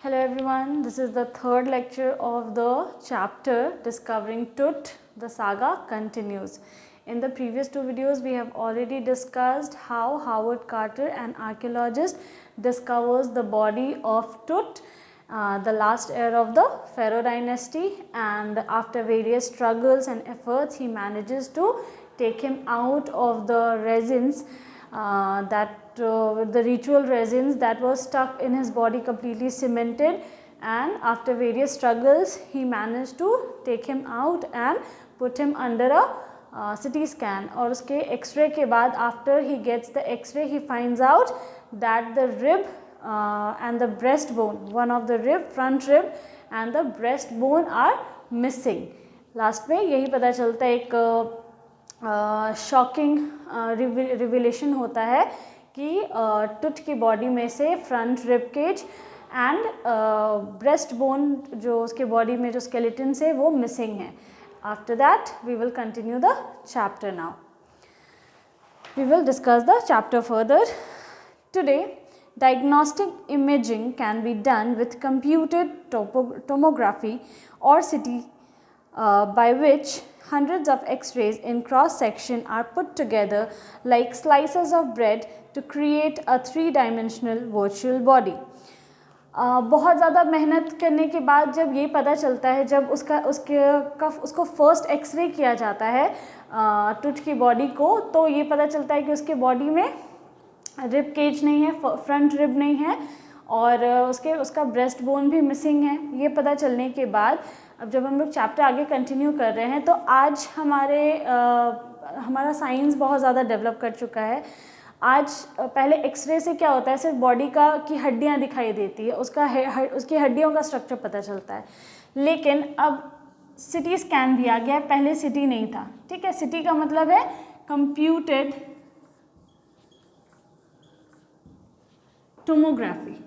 Hello everyone, this is the third lecture of the chapter Discovering Tut. The saga continues. In the previous two videos, we have already discussed how Howard Carter, an archaeologist, discovers the body of Tut, the last heir of the Pharaoh dynasty, and after various struggles and efforts, he manages to take him out of the resins the ritual resins that was stuck in his body, completely cemented, and after various struggles he managed to take him out and put him under a CT scan. और उसके x-ray के बाद after he gets the x-ray he finds out that the rib and the breastbone, one of the rib, front rib and the breastbone are missing. Last में यही पता चलता है, एक शॉकिंग रिविलेशन होता है कि टुट की बॉडी में से front rib cage and breast bone जो उसके बॉडी में जो स्केलेटन से वो मिसिंग है. After that we will continue the chapter. Now we will discuss the chapter further. Today diagnostic imaging can be done with computed tomography or CT by which hundreds of x-rays in cross section are put together like slices of bread to create a three-dimensional virtual body. बहुत ज़्यादा मेहनत करने के बाद जब ये पता चलता है, जब उसको फर्स्ट एक्सरे किया जाता है टुट की बॉडी को, तो ये पता चलता है कि उसके बॉडी में रिब केज नहीं है, फ्रंट रिब नहीं है और उसका ब्रेस्ट बोन भी मिसिंग है. ये पता चलने के बाद अब जब हम लोग चैप्टर आगे कंटिन्यू कर रहे हैं तो आज हमारा साइंस बहुत ज़्यादा डेवलप कर चुका है. आज पहले एक्सरे से क्या होता है, सिर्फ बॉडी की हड्डियाँ दिखाई देती है, उसकी हड्डियों का स्ट्रक्चर पता चलता है. लेकिन अब CT स्कैन भी आ गया है, पहले CT नहीं था. ठीक है, CT का मतलब है कंप्यूटेड टोमोग्राफी.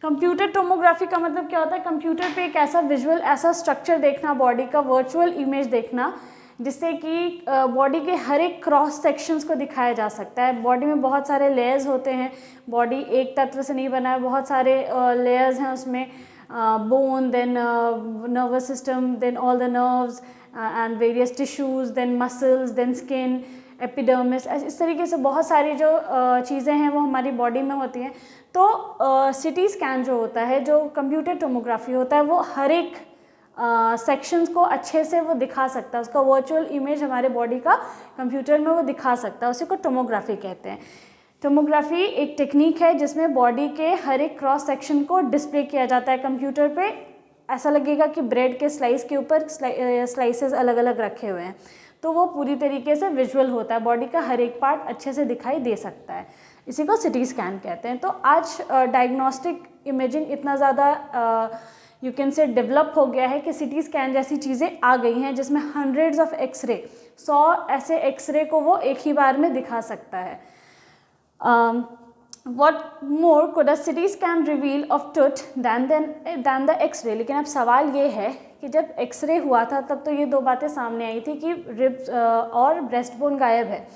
कंप्यूटर टोमोग्राफी का मतलब क्या होता है, कंप्यूटर पे एक ऐसा विजुअल, ऐसा स्ट्रक्चर देखना, बॉडी का वर्चुअल इमेज देखना, जिससे कि बॉडी के हर एक क्रॉस सेक्शंस को दिखाया जा सकता है. बॉडी में बहुत सारे लेयर्स होते हैं, बॉडी एक तत्व से नहीं बना है, बहुत सारे लेयर्स हैं उसमें. Bone, then nervous system, then all the nerves and various tissues, then muscles, then skin, epidermis, इस तरीके से बहुत सारी जो चीज़ें हैं वो हमारी बॉडी में होती हैं. तो CT स्कैन जो होता है, जो कंप्यूटर टोमोग्राफी होता है, वो हर एक सेक्शंस को अच्छे से वो दिखा सकता है. उसका वर्चुअल इमेज हमारे बॉडी का कंप्यूटर में वो दिखा सकता है, उसी को टोमोग्राफी कहते हैं. टोमोग्राफी एक टेक्निक है जिसमें बॉडी के हर एक क्रॉस सेक्शन को डिस्प्ले किया जाता है कंप्यूटर पे. ऐसा लगेगा कि ब्रेड के स्लाइस के ऊपर स्लाइसेस अलग अलग रखे हुए हैं, तो वो पूरी तरीके से विजुअल होता है, बॉडी का हर एक पार्ट अच्छे से दिखाई दे सकता है. इसी को CT स्कैन कहते हैं. तो आज डायग्नोस्टिक इमेजिंग इतना ज़्यादा यू कैन से डेवलप हो गया है कि CT स्कैन जैसी चीज़ें आ गई हैं जिसमें हंड्रेड्स ऑफ एक्सरे, 100 ऐसे एक्सरे को वो एक ही बार में दिखा सकता है. What more could a CT scan reveal of tut than the X-ray? लेकिन अब सवाल ये है कि जब एक्सरे हुआ था तब तो ये दो बातें सामने आई थी कि रिब्स और ब्रेस्ट बोन गायब है,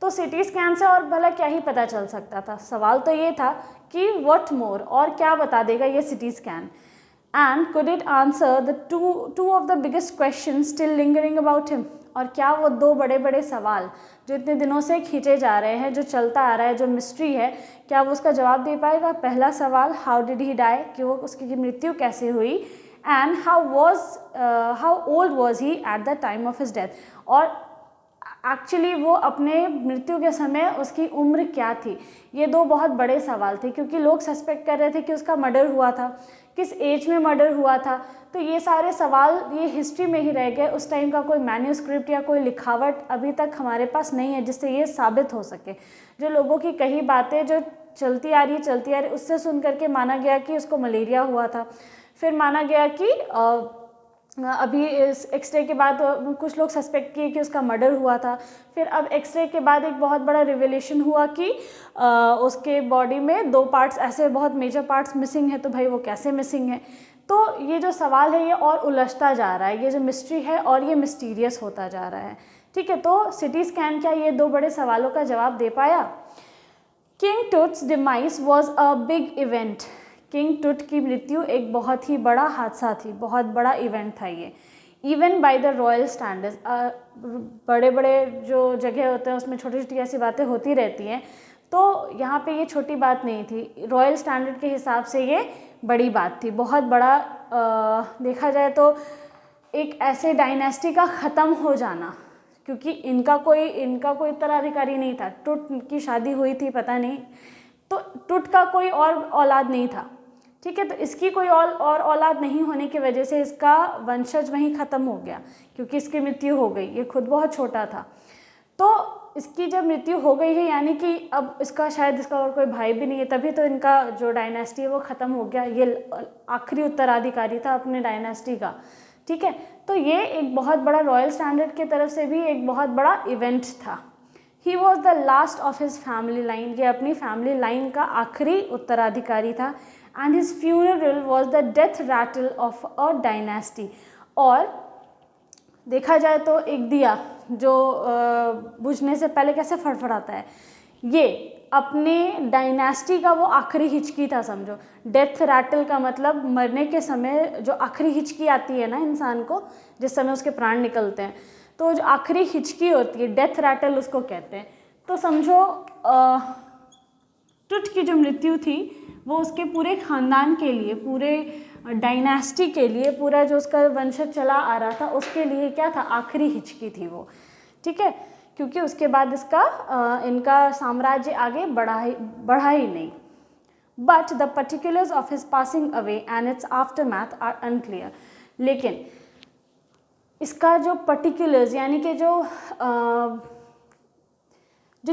तो CT स्कैन से और भला क्या ही पता चल सकता था. सवाल तो ये था कि what more, और क्या बता देगा ये CT scan. And could it answer the two of the biggest questions still lingering about him? और क्या वो दो बड़े बड़े सवाल जो इतने दिनों से खींचे जा रहे हैं, जो चलता आ रहा है, जो मिस्ट्री है, क्या वो उसका जवाब दे पाएगा. पहला सवाल, हाउ डिड ही डाई, कि वो उसकी मृत्यु कैसे हुई. And how old was he at the time of his death, और एक्चुअली वो अपने मृत्यु के समय उसकी उम्र क्या थी. ये दो बहुत बड़े सवाल थे क्योंकि लोग सस्पेक्ट कर रहे थे कि उसका मर्डर हुआ था, किस एज में मर्डर हुआ था. तो ये सारे सवाल ये हिस्ट्री में ही रह गए. उस टाइम का कोई मैन्यूस्क्रिप्ट या कोई लिखावट अभी तक हमारे पास नहीं है जिससे ये साबित हो सके. जो लोगों की कही बातें जो चलती आ रही उससे सुन करके माना गया कि उसको मलेरिया हुआ था. फिर माना गया कि अभी इस एक्सरे के बाद कुछ लोग सस्पेक्ट किए कि उसका मर्डर हुआ था. फिर अब एक्सरे के बाद एक बहुत बड़ा रिवेलेशन हुआ कि उसके बॉडी में दो पार्ट्स, ऐसे बहुत मेजर पार्ट्स मिसिंग है. तो भाई वो कैसे मिसिंग है. तो ये जो सवाल है ये और उलझता जा रहा है, ये जो मिस्ट्री है और ये मिस्टीरियस होता जा रहा है. ठीक है, तो सिटी स्कैन क्या ये 2 बड़े सवालों का जवाब दे पाया? King Toots demise was a big event. King टूट की मृत्यु एक बहुत ही बड़ा हादसा थी, बहुत बड़ा इवेंट था ये। Even by the royal standards, बड़े बड़े जो जगह होते हैं उसमें छोटी छोटी ऐसी बातें होती रहती हैं, तो यहाँ पे ये छोटी बात नहीं थी, रॉयल स्टैंडर्ड के हिसाब से ये बड़ी बात थी, बहुत बड़ा देखा जाए तो एक ऐसे डायनेस्टी का ख़त्म हो जाना, क्योंकि इनका कोई उत्तराधिकारी नहीं था। टुट की शादी हुई थी पता नहीं, तो टुट का कोई और औलाद नहीं था, ठीक है, तो इसकी कोई और औलाद नहीं होने की वजह से इसका वंशज वहीं ख़त्म हो गया, क्योंकि इसकी मृत्यु हो गई, ये खुद बहुत छोटा था। तो इसकी जब मृत्यु हो गई है यानी कि अब इसका शायद इसका और कोई भाई भी नहीं है, तभी तो इनका जो डायनेस्टी है वो ख़त्म हो गया, ये आखिरी उत्तराधिकारी था अपने डायनेस्टी का, ठीक है। तो ये एक बहुत बड़ा रॉयल स्टैंडर्ड की तरफ से भी एक बहुत बड़ा इवेंट था। He was the last of his family line, ये अपनी फैमिली लाइन का आखिरी उत्तराधिकारी था। And his funeral was the death rattle of a dynasty. और देखा जाए तो एक दिया जो बुझने से पहले कैसे फड़फड़ाता है, ये अपने डायनेस्टी का वो आखिरी हिचकी था, समझो। डेथ रैटल का मतलब मरने के समय जो आखिरी हिचकी आती है ना इंसान को, जिस समय उसके प्राण निकलते हैं, तो जो आखिरी हिचकी होती है डेथ रैटल उसको कहते हैं। तो समझो टुट की जो मृत्यु थी वो उसके पूरे ख़ानदान के लिए, पूरे डायनेस्टी के लिए, पूरा जो उसका वंशज चला आ रहा था उसके लिए क्या था, आखिरी हिचकी थी वो, ठीक है, क्योंकि उसके बाद इनका साम्राज्य आगे बढ़ा ही नहीं। But the particulars of his passing away and its aftermath are unclear. लेकिन इसका जो पर्टिकुलर्स यानी कि जो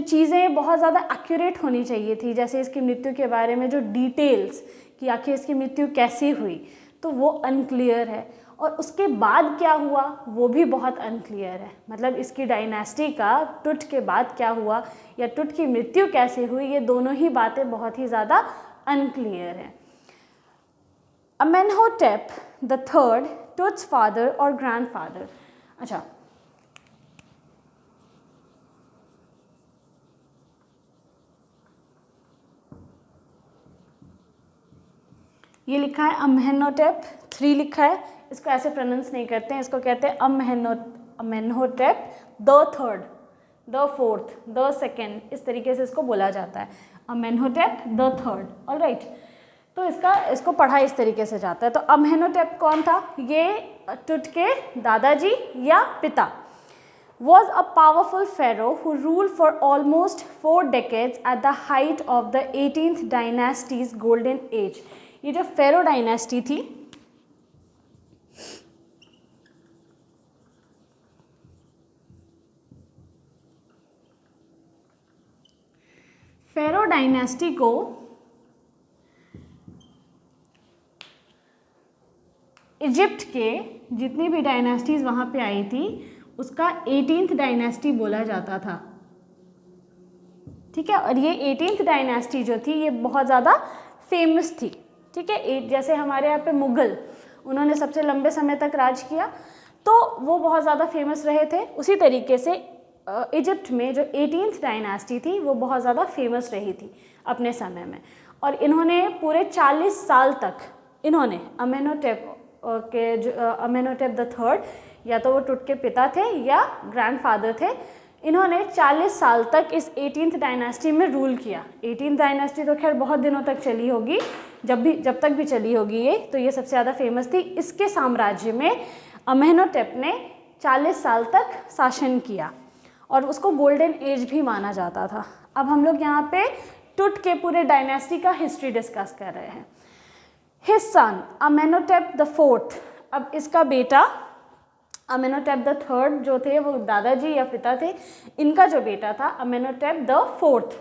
चीज़ें बहुत ज़्यादा एक्यूरेट होनी चाहिए थी, जैसे इसकी मृत्यु के बारे में जो डिटेल्स कि आखिर इसकी मृत्यु कैसे हुई, तो वो अनक्लियर है। और उसके बाद क्या हुआ वो भी बहुत अनक्लियर है, मतलब इसकी डायनेस्टी का टुट के बाद क्या हुआ या टुट की मृत्यु कैसे हुई, ये दोनों ही बातें बहुत ही ज़्यादा अनक्लियर हैं। Amenhotep the third, Tut's father और ग्रैंडफादर। अच्छा, ये लिखा है अमेनहोटेप 3 लिखा है, इसको ऐसे प्रोनाउंस नहीं करते हैं, इसको कहते हैं Amenhotep the third, the fourth, the second, इस तरीके से इसको बोला जाता है, अमेनहोटेप द थर्ड। ऑलराइट, तो इसको पढ़ा इस तरीके से जाता है। तो अमेनहोटेप कौन था, ये टुट के दादाजी या पिता। Was a powerful pharaoh who ruled for almost 4 decades at the height of the 18th dynasty's golden age। ये जो फेरो डायनेस्टी थी, फेरो डायनेस्टी को इजिप्ट के जितनी भी डायनेस्टीज वहां पे आई थी उसका 18th डायनेस्टी बोला जाता था, ठीक है। और ये 18th डायनेस्टी जो थी ये बहुत ज़्यादा फेमस थी, ठीक है। जैसे हमारे यहाँ पे मुग़ल, उन्होंने सबसे लंबे समय तक राज किया, तो वो बहुत ज़्यादा फेमस रहे थे। उसी तरीके से इजिप्ट में जो 18th डायनेस्टी थी वो बहुत ज़्यादा फेमस रही थी अपने समय में। और इन्होंने पूरे 40 साल तक इन्होंने अमेनहोटेप द थर्ड, या तो वो टुट के पिता थे या ग्रैंडफादर थे, इन्होंने 40 साल तक इस 18th डायनेस्टी में रूल किया। 18th डायनेस्टी तो खैर बहुत दिनों तक चली होगी, जब तक भी चली होगी ये, तो ये सबसे ज़्यादा फेमस थी। इसके साम्राज्य में अमेनहोटेप ने 40 साल तक शासन किया और उसको गोल्डन एज भी माना जाता था। अब हम लोग यहाँ पे टुट के पूरे डायनेस्टी का हिस्ट्री डिस्कस कर रहे हैं। His son Amenhotep the fourth, अब इसका बेटा अमेनहोटेप द थर्ड जो थे वो दादाजी या पिता थे, इनका जो बेटा था Amenhotep the fourth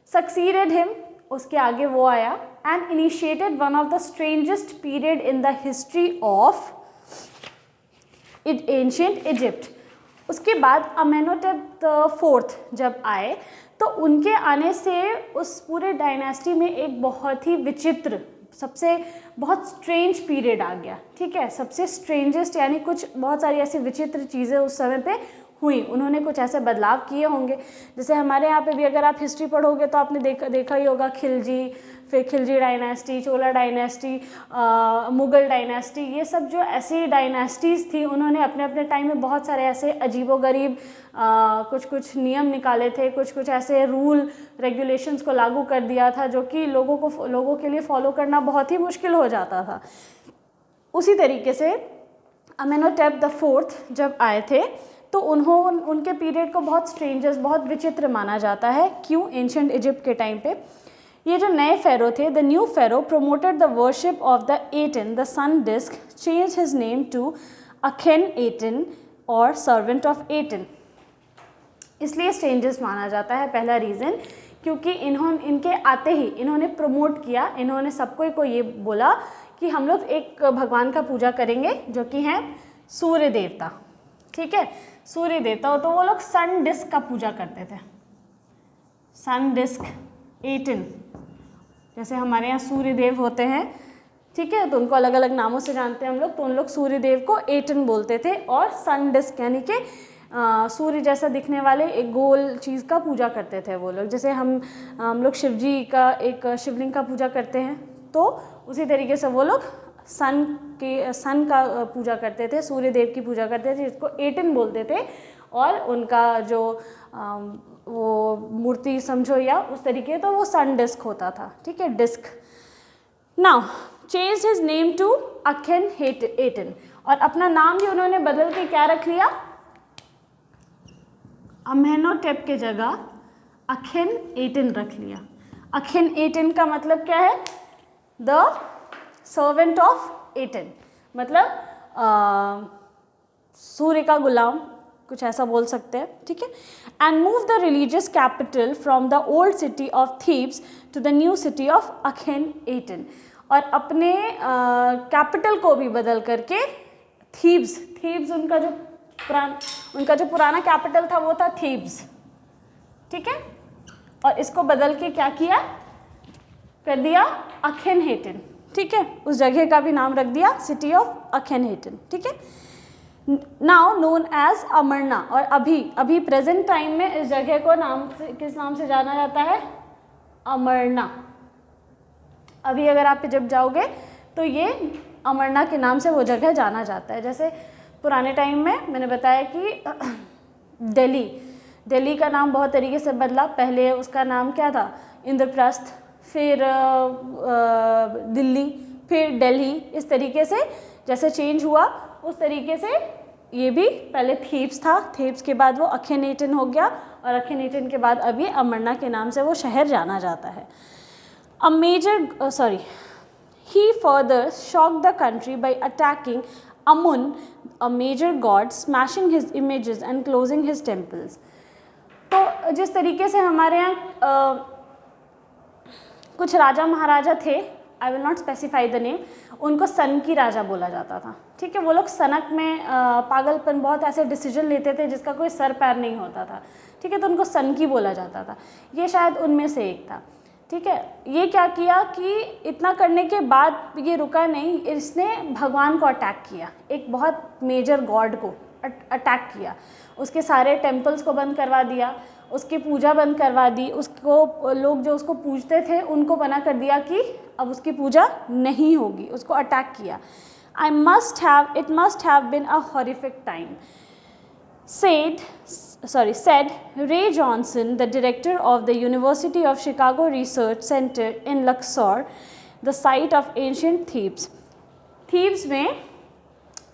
succeeded him, उसके आगे वो आया and initiated one of the strangest period in the history of ancient Egypt. उसके बाद अमेनहोटेप द फोर्थ जब आए तो उनके आने से उस पूरे डायनेस्टी में एक बहुत ही विचित्र, बहुत स्ट्रेंज पीरियड आ गया, ठीक है। सबसे स्ट्रेंजेस्ट यानी कुछ बहुत सारी ऐसी विचित्र चीज़ें उस समय पे हुई, उन्होंने कुछ ऐसे बदलाव किए होंगे। जैसे हमारे यहाँ पे भी अगर आप हिस्ट्री पढ़ोगे तो आपने देखा ही होगा खिलजी, फिर खिलजी डायनेस्टी, चोला डायनेस्टी, मुग़ल डायनेस्टी, ये सब जो ऐसी डायनेस्टीज़ थी उन्होंने अपने अपने टाइम में बहुत सारे ऐसे अजीबोगरीब कुछ कुछ नियम निकाले थे, कुछ कुछ ऐसे रूल रेगुलेशंस को लागू कर दिया था जो कि लोगों के लिए फॉलो करना बहुत ही मुश्किल हो जाता था। उसी तरीके से अमेनोटेप द फोर्थ जब आए थे तो उनके पीरियड को बहुत स्ट्रेंजर्स, बहुत विचित्र माना जाता है। क्यों? एंशिएंट इजिप्ट के टाइम पे ये जो नए फेरो थे, the new pharaoh promoted the worship of the Aten, the sun disc, change his name to Akhenaten और सर्वेंट ऑफ एटन। इसलिए स्ट्रेंजर्स माना जाता है, पहला रीज़न, क्योंकि इनके आते ही इन्होंने प्रमोट किया, इन्होंने सबको को ये बोला कि हम लोग एक भगवान का पूजा करेंगे जो कि हैं सूर्य देवता। ठीक है, सूर्य देवता, तो वो लोग सन डिस्क का पूजा करते थे, सन डिस्क एटन। जैसे हमारे यहाँ सूर्य देव होते हैं, ठीक है, तो उनको अलग अलग नामों से जानते हैं हम लोग, तो उन लोग सूर्य देव को एटन बोलते थे और सन डिस्क यानी कि सूर्य जैसा दिखने वाले एक गोल चीज़ का पूजा करते थे वो लोग। जैसे हम लोग शिव जी का एक शिवलिंग का पूजा करते हैं, तो उसी तरीके से वो लोग सन का पूजा करते थे, सूर्य देव की पूजा करते थे, जिसको एटन बोलते थे। और उनका जो वो मूर्ति समझो या उस तरीके, तो वो सन डिस्क होता था। ठीक है, disc. Now change his name to Akhenaten, और अपना नाम भी उन्होंने बदल के क्या रख लिया? अमेनोटेप के जगह अखेन एटन रख लिया। अखेन एटन का मतलब क्या है? द सर्वेंट ऑफ एटन, मतलब सूर्य का गुलाम, कुछ ऐसा बोल सकते हैं। ठीक है, and move the religious capital from the old city of Thebes to the new city of Akhenaten, और अपने कैपिटल को भी बदल करके थीब्स उनका जो पुराना कैपिटल था वो था थीब्स। ठीक है, और इसको बदल के क्या किया? कर दिया अखेनहेटन। ठीक है, उस जगह का भी नाम रख दिया सिटी ऑफ अखेनहेटन। ठीक है, नाउ नोन एज अमरना, और अभी प्रेजेंट टाइम में इस जगह को किस नाम से जाना जाता है? अमरना। अभी अगर आप जब जाओगे तो ये अमरना के नाम से वो जगह जाना जाता है। जैसे पुराने टाइम में मैंने बताया कि दिल्ली का नाम बहुत तरीके से बदला। पहले उसका नाम क्या था? इंद्रप्रस्थ, फिर दिल्ली, फिर दिल्ली। इस तरीके से जैसे चेंज हुआ उस तरीके से ये भी पहले थीब्स था, थीब्स के बाद वो अखेनहेटन हो गया, और अखेनहेटन के बाद अब ये अमरना के नाम से वो शहर जाना जाता है। He further shocked the country by attacking Amun, a major god, smashing his images and closing his temples. तो जिस तरीके से हमारे यहाँ कुछ राजा महाराजा थे, I will not specify the name, उनको सन की राजा बोला जाता था। ठीक है, वो लोग सनक में पागलपन, बहुत ऐसे डिसीजन लेते थे जिसका कोई सर पैर नहीं होता था। ठीक है, तो उनको सन की बोला जाता था। ये शायद उनमें से एक था। ठीक है, ये क्या किया कि इतना करने के बाद ये रुका नहीं, इसने भगवान को अटैक किया, एक बहुत मेजर गॉड को अटैक किया, उसके सारे टेम्पल्स को बंद करवा दिया, उसकी पूजा बंद करवा दी, उसको लोग जो उसको पूजते थे उनको मना कर दिया कि अब उसकी पूजा नहीं होगी, उसको अटैक किया। It must have been a horrific time, said Ray Johnson, the director of the University of Chicago Research Center in Luxor, the site of ancient Thebes. Thebes में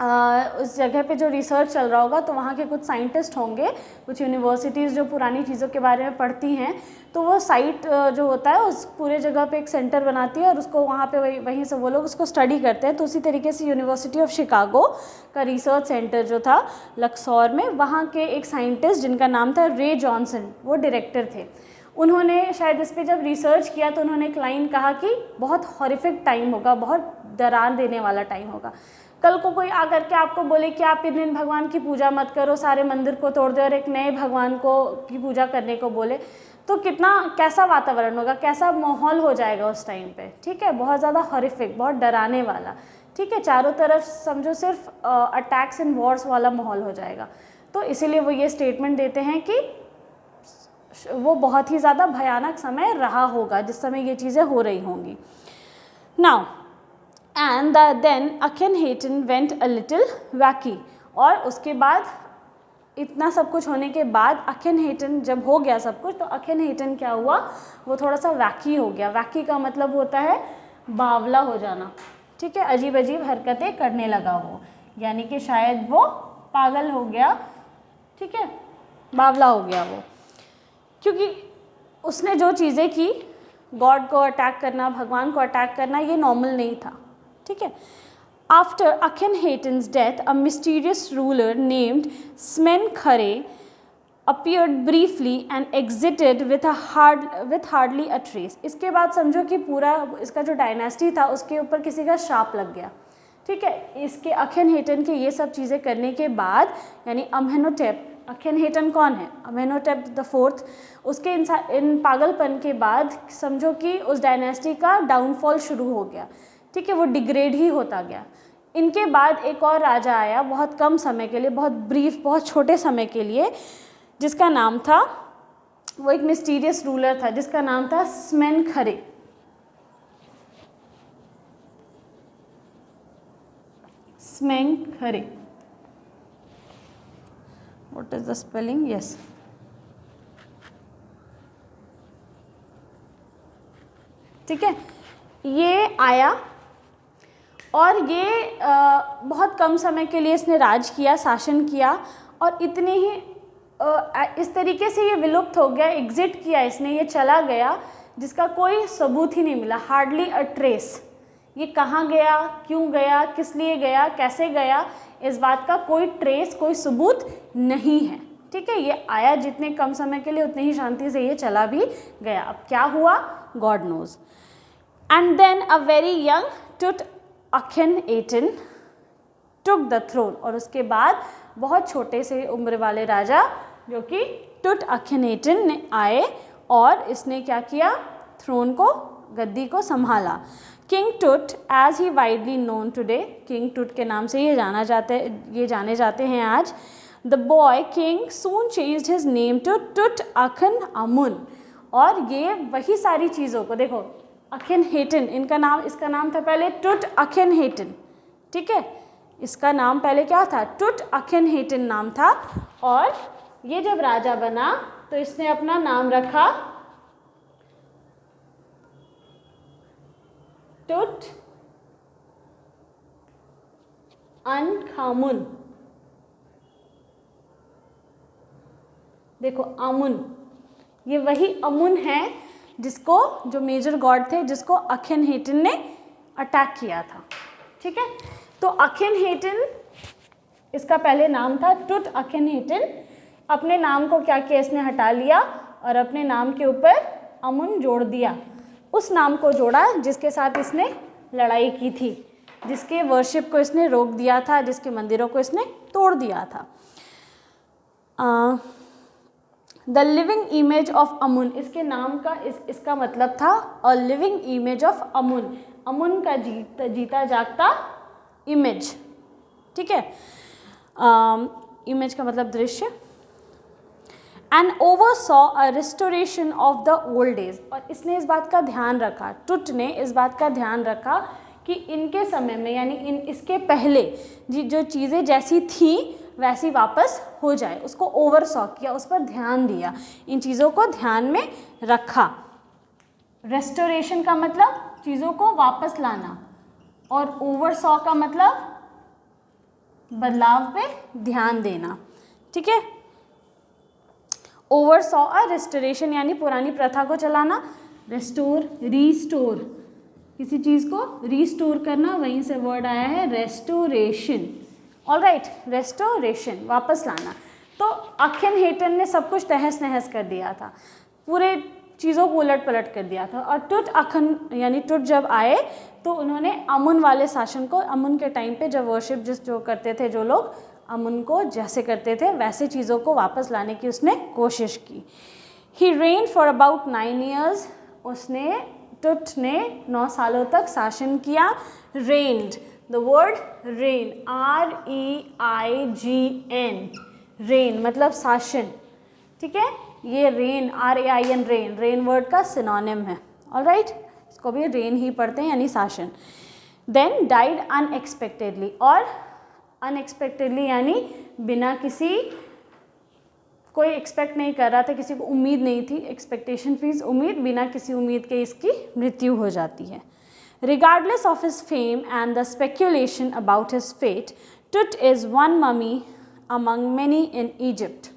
उस जगह पे जो रिसर्च चल रहा होगा, तो वहाँ के कुछ साइंटिस्ट होंगे, कुछ यूनिवर्सिटीज़ जो पुरानी चीज़ों के बारे में पढ़ती हैं, तो वो साइट जो होता है उस पूरे जगह पे एक सेंटर बनाती है और उसको वहाँ पे वहीं से वो लोग उसको स्टडी करते हैं। तो उसी तरीके से यूनिवर्सिटी ऑफ शिकागो का रिसर्च सेंटर जो था लक्सौर में, वहाँ के एक साइंटिस्ट जिनका नाम था रे जॉनसन, वो डायरेक्टर थे। उन्होंने शायद इस पर जब रिसर्च किया तो उन्होंने एक लाइन कहा कि बहुत हॉरिफिक टाइम होगा, बहुत डरा देने वाला टाइम होगा। कल को कोई आकर के आपको बोले कि आप इन भगवान की पूजा मत करो, सारे मंदिर को तोड़ दो और एक नए भगवान को की पूजा करने को बोले, तो कैसा वातावरण होगा, कैसा माहौल हो जाएगा उस टाइम पे। ठीक है, बहुत ज़्यादा हॉरिफिक, बहुत डराने वाला। ठीक है, चारों तरफ समझो सिर्फ अटैक्स एंड वॉर्स वाला माहौल हो जाएगा। तो इसीलिए वो ये स्टेटमेंट देते हैं कि वो बहुत ही ज़्यादा भयानक समय रहा होगा जिस समय ये चीज़ें हो रही होंगी. Now and then Akhenaten went a little wacky. और उसके बाद इतना सब कुछ होने के बाद अखेनहेटन जब हो गया सब कुछ, तो अखेनहेटन क्या हुआ, वो थोड़ा सा वैकी हो गया. वैकी का मतलब होता है बावला हो जाना. ठीक है, अजीब अजीब हरकतें करने लगा वो, यानी कि शायद वो पागल हो गया. ठीक है, बावला हो गया वो, क्योंकि उसने जो चीज़ें की, गॉड को अटैक करना, भगवान को अटैक करना, ये नॉर्मल नहीं था. ठीक है. After Akhenaten's death, a mysterious ruler named Smenkhare appeared briefly and exited with hardly a trace. इसके बाद समझो कि पूरा इसका जो डायनेस्टी था उसके ऊपर किसी का शाप लग गया. ठीक है, इसके अखेनहेटन के ये सब चीज़ें करने के बाद, यानी अम्हेनोटेप, अखेनहेटन कौन है, अम्हेनोटेप द फोर्थ, उसके इन पागलपन के बाद समझो कि उस डायनेस्टी का डाउनफॉल शुरू हो गया. ठीक है, वो डिग्रेड ही होता गया. इनके बाद एक और राजा आया बहुत कम समय के लिए, बहुत ब्रीफ, बहुत छोटे समय के लिए, जिसका नाम था, वो एक मिस्टीरियस रूलर था जिसका नाम था Smenkhkare. Smenkhkare. What is the spelling? Yes, ठीक है. ये आया और ये बहुत कम समय के लिए इसने राज किया, शासन किया, और इतने ही इस तरीके से ये विलुप्त हो गया, एग्जिट किया इसने, ये चला गया जिसका कोई सबूत ही नहीं मिला. Hardly a trace. ये कहाँ गया, क्यों गया, किस लिए गया, कैसे गया, इस बात का कोई ट्रेस, कोई सबूत नहीं है. ठीक है, ये आया जितने कम समय के लिए, उतने ही शांति से ये चला भी गया. अब क्या हुआ, God knows. And then a very young Tutankhaten took the throne. और उसके बाद बहुत छोटे से उम्र वाले राजा जो कि टुट अखेनहेटन ने आए और इसने क्या किया, थ्रोन को, गद्दी को संभाला. King Tut, as he widely known today, King Tut के नाम से ये जाने जाते हैं आज. The boy king soon changed his name to टुट अखन अमुन. और ये वही सारी चीज़ों को देखो, अखेनहेटन इसका नाम था पहले टुट अखेनहेटन. ठीक है, इसका नाम पहले क्या था, टुट अखेनहेटन नाम था. और ये जब राजा बना तो इसने अपना नाम रखा टुट अनखामुन. देखो अमुन, ये वही अमुन है जिसको, जो मेजर गॉड थे जिसको अखेनहेटन ने अटैक किया था. ठीक है, तो अखेनहेटन इसका पहले नाम था टुट अखेनहेटन. अपने नाम को क्या किया, इसने हटा लिया और अपने नाम के ऊपर अमुन जोड़ दिया. उस नाम को जोड़ा जिसके साथ इसने लड़ाई की थी, जिसके वर्शिप को इसने रोक दिया था, जिसके मंदिरों को इसने तोड़ दिया था. The living image of Amun, इसके नाम का इसका मतलब था a living image of Amun. Amun का जीता जागता इमेज. ठीक है, इमेज का मतलब दृश्य. And oversaw a restoration of the old days. और इसने इस बात का ध्यान रखा, टुट ने इस बात का ध्यान रखा कि इनके समय में, यानी इसके पहले जो चीज़ें जैसी थी वैसी वापस हो जाए, उसको ओवरसॉ किया, उस पर ध्यान दिया, इन चीज़ों को ध्यान में रखा. रेस्टोरेशन का मतलब चीज़ों को वापस लाना, और ओवरसॉ का मतलब बदलाव पे ध्यान देना. ठीक है, ओवरसॉ अ रेस्टोरेशन यानी पुरानी प्रथा को चलाना, रेस्टोर, रीस्टोर, किसी चीज़ को रीस्टोर करना, वहीं से वर्ड आया है रेस्टोरेशन. ऑलराइट, रेस्टोरेशन, वापस लाना. तो अखेनहेटन ने सब कुछ तहस नहस कर दिया था, पूरे चीज़ों को उलट पलट कर दिया था. और टुट अखन यानी टुट जब आए तो उन्होंने अमुन वाले शासन को, अमुन के टाइम पे जब वर्शिप जो करते थे जो लोग, अमुन को जैसे करते थे वैसे चीज़ों को वापस लाने की उसने कोशिश की. ही रेन फॉर अबाउट 9 years. टुट ने 9 सालों तक शासन किया. रेन्ड, the word rain, REIGN, rain मतलब शासन, ठीक है, ये rain RAIN rain, rain word का सिनोनिम है, ऑलराइट, इसको भी रेन ही पढ़ते हैं यानी शासन। देन डाइड अनएक्सपेक्टेडली, और अनएक्सपेक्टेडली यानी बिना किसी, कोई एक्सपेक्ट नहीं कर रहा था, किसी को उम्मीद नहीं थी, एक्सपेक्टेशन मीन्स उम्मीद, बिना किसी उम्मीद के इसकी मृत्यु हो जाती है। Regardless of his fame and the speculation about his fate, Tut is one mummy among many in Egypt.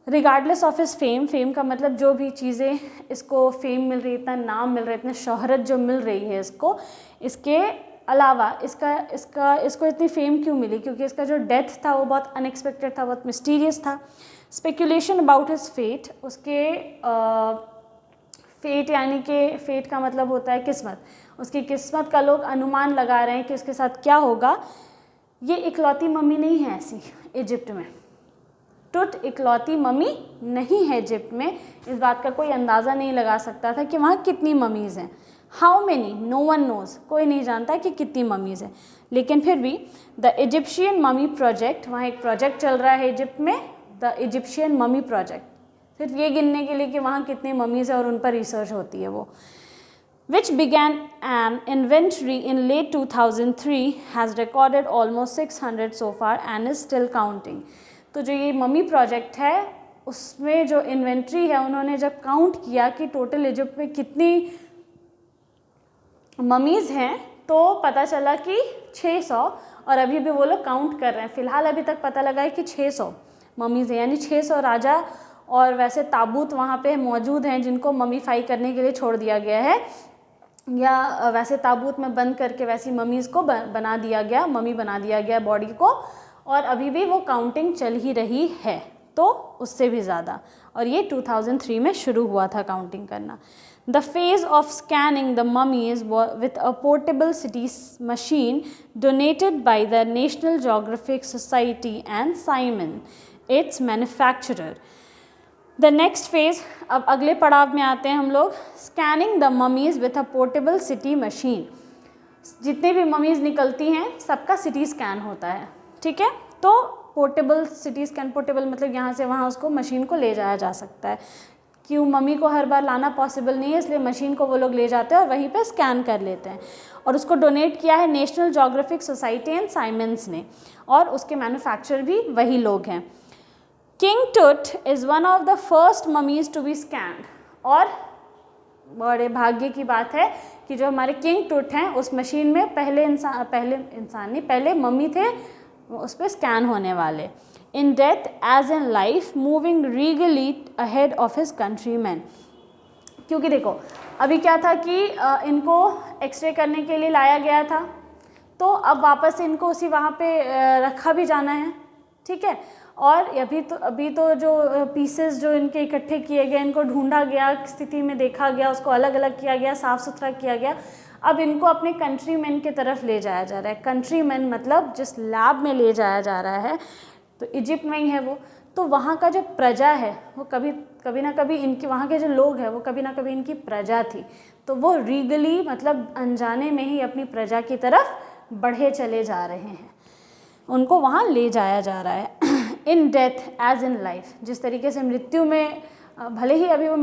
Regardless of his fame, fame का मतलब जो भी चीज़ें इसको फेम मिल रही है, इतना नाम मिल रहा है, इतना शोहरत जो मिल रही है इसको, इसके अलावा इसको इतनी फेम क्यों मिली, क्योंकि इसका जो डेथ था वो बहुत अनएक्सपेक्टेड था, बहुत मिस्टीरियस था। स्पेकुलेशन अबाउट हिज फेट, उसके फेट यानी कि फेट का मतलब होता है किस्मत, उसकी किस्मत का लोग अनुमान लगा रहे हैं कि उसके साथ क्या होगा। ये इकलौती मम्मी नहीं है ऐसी इजिप्ट में, टुट इकलौती मम्मी नहीं है इजिप्ट में, इस बात का कोई अंदाज़ा नहीं लगा सकता था कि वहाँ कितनी मम्मीज़ हैं। How many, no one knows, कोई नहीं जानता कि कितनी मम्मीज़ हैं, लेकिन फिर भी द इजिप्शियन मम्मी प्रोजेक्ट, वहाँ एक प्रोजेक्ट चल रहा है इजिप्ट में, द इजिप्शियन मम्मी प्रोजेक्ट, सिर्फ ये गिनने के लिए कि वहाँ कितनी मम्मीज़ है और उन पर रिसर्च होती है वो। Which began an inventory in late 2003 has recorded almost 600 so far and is still counting. तो जो ये मम्मी प्रोजेक्ट है उसमें जो इन्वेंट्री है, उन्होंने जब काउंट किया कि टोटल इजिप्ट में कितनी मम्मीज़ हैं तो पता चला कि 600, और अभी भी वो लोग काउंट कर रहे हैं। फ़िलहाल अभी तक पता लगा है कि 600 मम्मीज़ हैं, यानी 600 राजा और वैसे ताबूत वहाँ पे मौजूद हैं जिनको मम्मीफाई करने के लिए छोड़ दिया गया है, या वैसे ताबूत में बंद करके वैसी मम्मीज़ को बना दिया गया, मम्मी बना दिया गया बॉडी को, और अभी भी वो काउंटिंग चल ही रही है, तो उससे भी ज़्यादा, और ये 2003 में शुरू हुआ था काउंटिंग करना। The phase of scanning the mummies with a portable CT machine donated by the National Geographic Society and Simon, its manufacturer. The next phase, अब अगले पड़ाव में आते हैं हम लोग, scanning the mummies with a portable city machine. जितने भी ममीज़ निकलती हैं सबका सिटी स्कैन होता है, ठीक है, तो पोर्टेबल सिटी स्कैन, पोर्टेबल मतलब यहाँ से वहाँ उसको मशीन को ले जाया जा सकता है। क्यों, मम्मी को हर बार लाना पॉसिबल नहीं है, इसलिए मशीन को वो लोग ले जाते हैं और वहीं पे स्कैन कर लेते हैं, और उसको डोनेट किया है national geographic society and Simons ने, और उसके मैन्युफैक्चरर भी वही लोग हैं। King Tut is one of the first mummies to be scanned, और बड़े भाग्य की बात है कि जो हमारे किंग टुट हैं उस मशीन में पहले मम्मी थे उस पर स्कैन होने वाले। In death as in life moving regally ahead of his countryman, क्योंकि देखो अभी क्या था कि इनको एक्सरे करने के लिए लाया गया था, तो अब वापस इनको उसी वहाँ पे रखा भी जाना है, ठीक है, और अभी तो जो पीसेस जो इनके इकट्ठे किए गए, इनको ढूंढा गया, स्थिति में देखा गया, उसको अलग अलग किया गया, साफ़ सुथरा किया गया, अब इनको अपने कंट्रीमैन की तरफ ले जाया जा रहा है। कंट्रीमैन मतलब जिस लैब में ले जाया जा रहा है, तो इजिप्ट में ही है वो, तो वहाँ का जो प्रजा है वो कभी ना कभी इनकी, वहाँ के जो लोग हैं वो कभी ना कभी इनकी प्रजा थी, तो वो रीगली मतलब अनजाने में ही अपनी प्रजा की तरफ बढ़े चले जा रहे हैं, उनको वहाँ ले जाया जा रहा है। In death as in life, जिस तरीके से मृत्यु में, भले ही अभी वो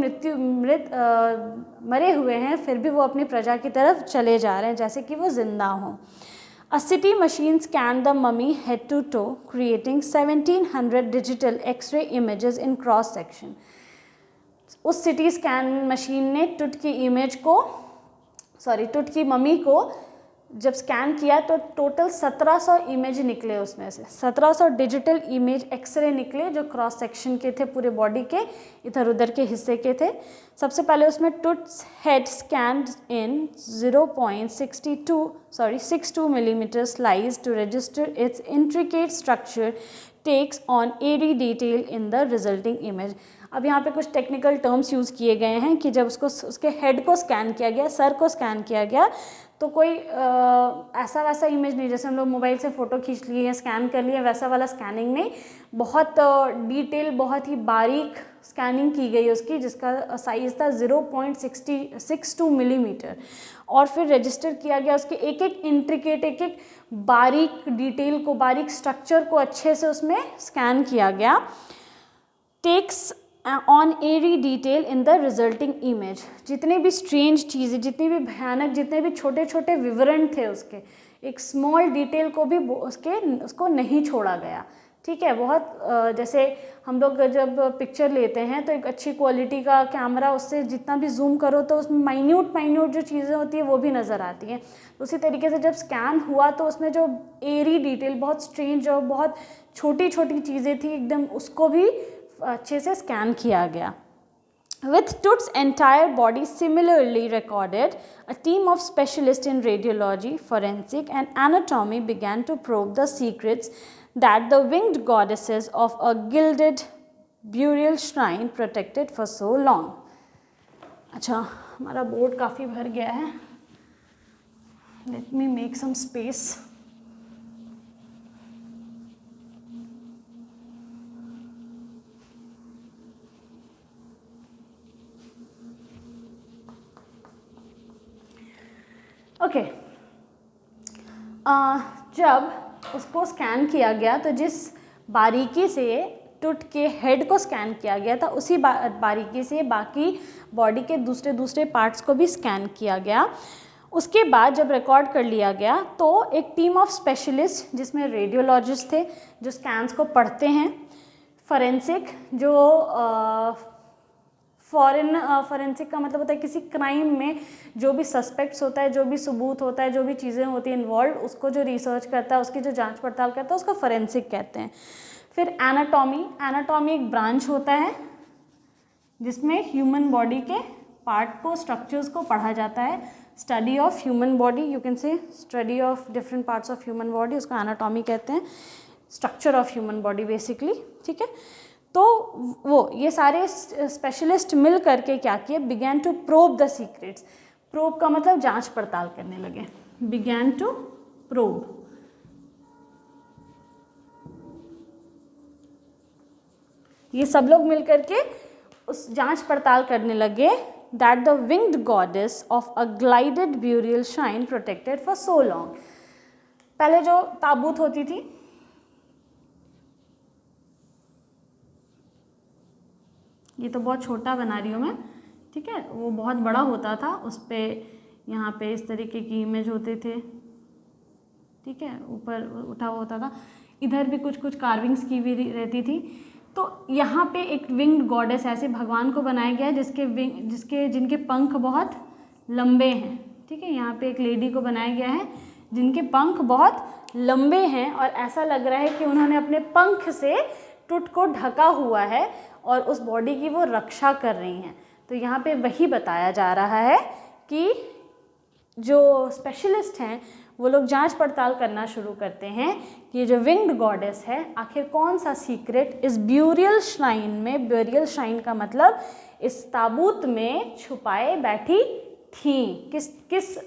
मरे हुए हैं, फिर भी वो अपनी प्रजा की तरफ चले जा रहे हैं जैसे कि वो जिंदा हों। A CT machine scanned the mummy head to toe, creating 1700 digital X-ray images in cross section. उस CT स्कैन मशीन ने टुट की मम्मी को जब स्कैन किया तो टोटल 1700 इमेज निकले, उसमें से 1700 डिजिटल इमेज एक्सरे निकले जो क्रॉस सेक्शन के थे, पूरे बॉडी के इधर उधर के हिस्से के थे। सबसे पहले उसमें Tut's head scanned in 0.62 millimeter slice to register its intricate structure takes on airy detail in the resulting image। अब यहाँ पे कुछ टेक्निकल टर्म्स यूज़ किए गए हैं कि जब उसके हेड को स्कैन किया गया, सर को स्कैन किया गया, तो कोई ऐसा वैसा इमेज नहीं जैसे हम लोग मोबाइल से फ़ोटो खींच लिए, स्कैन कर लिए, वैसा वाला स्कैनिंग नहीं, बहुत डिटेल, बहुत ही बारीक स्कैनिंग की गई उसकी, जिसका साइज़ था 0.62 मिलीमीटर, और फिर रजिस्टर किया गया उसके एक एक इंट्रिकेट, एक एक बारीक डिटेल को, बारीक स्ट्रक्चर को अच्छे से उसमें स्कैन किया गया। Takes on eerie detail in the resulting image, जितने भी स्ट्रेंज चीज़ें, जितनी भी भयानक, जितने भी छोटे छोटे विवरण थे उसके, एक स्मॉल डिटेल को भी उसको नहीं छोड़ा गया। ठीक है, बहुत जैसे हम लोग जब पिक्चर लेते हैं तो एक अच्छी क्वालिटी का कैमरा, उससे जितना भी जूम करो तो उसमें माइन्यूट जो चीज़ें होती है वो भी नज़र आती हैं। तो उसी तरीके से जब स्कैन हुआ तो उसमें जो एरी डिटेल, बहुत स्ट्रेंज और बहुत छोटी छोटी चीज़ें थी एकदम, उसको भी अच्छे से स्कैन किया गया। With Tut's entire body similarly recorded, a team of specialists in radiology, forensic and anatomy began to probe the secrets that the winged goddesses of a gilded burial shrine protected for so long. अच्छा, हमारा board काफ़ी भर गया है. Let me make some space. Okay, जब उसको scan किया गया तो जिस बारीकी से टुट के हेड को स्कैन किया गया था, उसी बारीकी से बाकी बॉडी के दूसरे पार्ट्स को भी स्कैन किया गया। उसके बाद जब रिकॉर्ड कर लिया गया तो एक टीम ऑफ स्पेशलिस्ट, जिसमें रेडियोलॉजिस्ट थे जो स्कैन्स को पढ़ते हैं, फॉरेंसिक जो फॉरेंसिक का मतलब होता है किसी क्राइम में जो भी सस्पेक्ट्स होता है, जो भी सबूत होता है, जो भी चीज़ें होती हैं इन्वॉल्व, उसको जो रिसर्च करता है, उसकी जो जांच पड़ताल करता है, उसको फॉरेंसिक कहते हैं। फिर एनाटॉमी एक ब्रांच होता है जिसमें ह्यूमन बॉडी के पार्ट को, स्ट्रक्चर्स को पढ़ा जाता है। Study of human body, you can say study of different parts of human body, उसको एनाटॉमी कहते हैं। Structure of human body basically, ठीक है। तो वो ये सारे स्पेशलिस्ट मिल करके क्या किए, began to probe the secrets. Probe का मतलब जांच पड़ताल करने लगे, बिगैन टू प्रोब। ये सब लोग मिल करके उस जांच पड़ताल करने लगे that the winged goddess of a glided burial shine protected for so long. पहले जो ताबूत होती थी, ये तो बहुत छोटा बना रही हूँ मैं, ठीक है, वो बहुत बड़ा होता था, उस पर यहाँ पे इस तरीके की इमेज होते थे, ठीक है, ऊपर उठा हुआ होता था, इधर भी कुछ कुछ कार्विंग्स की भी रहती थी। तो यहाँ पे एक विंग्ड गॉडेस ऐसे भगवान को बनाया गया है जिनके पंख बहुत लंबे हैं, ठीक है। यहाँ पे एक लेडी को बनाया गया है जिनके पंख बहुत लंबे हैं और ऐसा लग रहा है कि उन्होंने अपने पंख से टुट को ढका हुआ है और उस बॉडी की वो रक्षा कर रही हैं। तो यहाँ पे वही बताया जा रहा है कि जो स्पेशलिस्ट हैं वो लोग जांच पड़ताल करना शुरू करते हैं कि ये जो विंग्ड गॉडेस है आखिर कौन सा सीक्रेट इस ब्यूरियल श्राइन में, ब्यूरियल श्राइन का मतलब इस ताबूत में छुपाए बैठी थी, किस